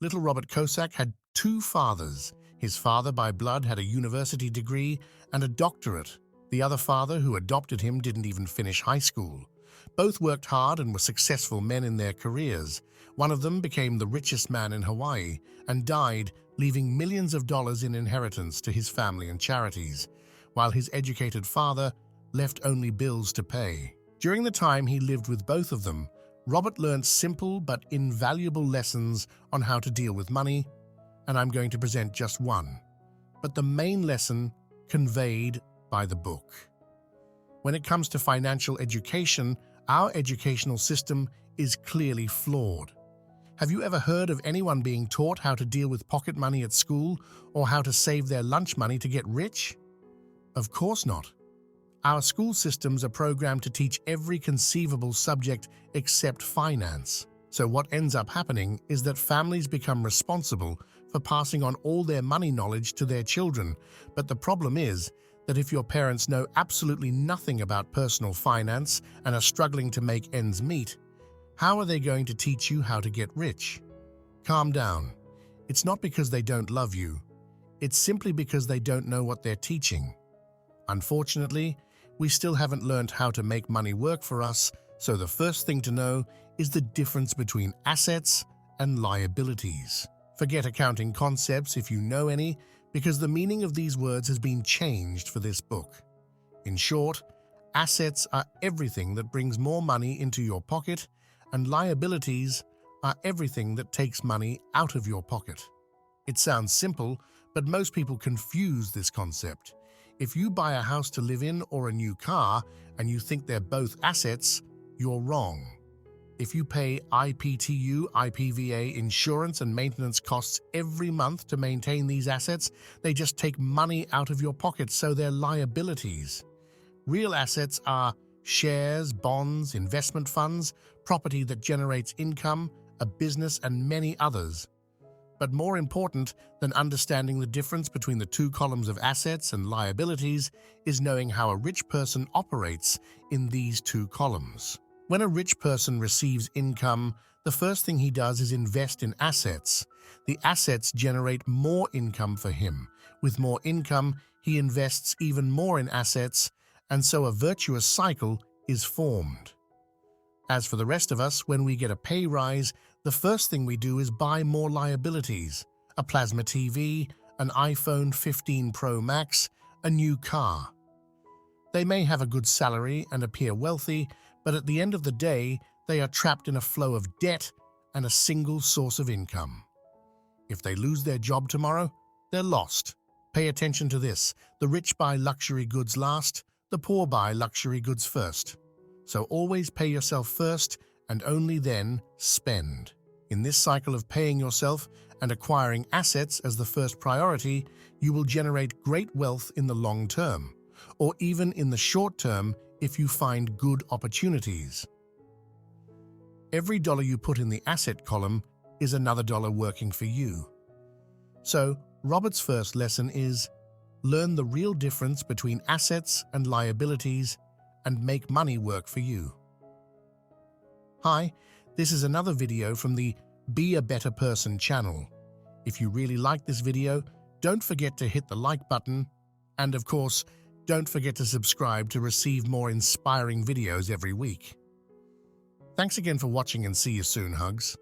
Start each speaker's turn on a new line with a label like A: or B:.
A: Little Robert Kiyosaki had two fathers. His father by blood had a university degree and a doctorate. The other father, who adopted him, didn't even finish high school. Both worked hard and were successful men in their careers. One of them became the richest man in Hawaii and died, leaving millions of dollars in inheritance to his family and charities, while his educated father left only bills to pay. During the time he lived with both of them, Robert learned simple but invaluable lessons on how to deal with money, and I'm going to present just one, but the main lesson conveyed by the book. When it comes to financial education, our educational system is clearly flawed. Have you ever heard of anyone being taught how to deal with pocket money at school or how to save their lunch money to get rich? Of course not. Our school systems are programmed to teach every conceivable subject except finance. So what ends up happening is that families become responsible for passing on all their money knowledge to their children. But the problem is that if your parents know absolutely nothing about personal finance and are struggling to make ends meet, how are they going to teach you how to get rich? Calm down. It's not because they don't love you. It's simply because they don't know what they're teaching. Unfortunately, we still haven't learned how to make money work for us, so the first thing to know is the difference between assets and liabilities. Forget accounting concepts if you know any, because the meaning of these words has been changed for this book. In short, assets are everything that brings more money into your pocket, and liabilities are everything that takes money out of your pocket. It sounds simple, but most people confuse this concept. If you buy a house to live in or a new car and you think they're both assets, you're wrong. If you pay IPTU, IPVA, insurance and maintenance costs every month to maintain these assets, they just take money out of your pocket, so they're liabilities. Real assets are shares, bonds, investment funds, property that generates income, a business, and many others. But more important than understanding the difference between the two columns of assets and liabilities is knowing how a rich person operates in these two columns. When a rich person receives income, the first thing he does is invest in assets. The assets generate more income for him. With more income, he invests even more in assets, and so a virtuous cycle is formed. As for the rest of us, when we get a pay rise, the first thing we do is buy more liabilities: a plasma TV, an iPhone 15 Pro Max, a new car. They may have a good salary and appear wealthy, but at the end of the day, they are trapped in a flow of debt and a single source of income. If they lose their job tomorrow, they're lost. Pay attention to this: the rich buy luxury goods last, the poor buy luxury goods first. So always pay yourself first and only then spend. In this cycle of paying yourself and acquiring assets as the first priority, you will generate great wealth in the long term, or even in the short term if you find good opportunities. Every dollar you put in the asset column is another dollar working for you. So, Robert's first lesson is: learn the real difference between assets and liabilities and make money work for you. Hi, this is another video from the Be a Better Person channel. If you really like this video, don't forget to hit the like button, and of course, don't forget to subscribe to receive more inspiring videos every week. Thanks again for watching, and see you soon, hugs.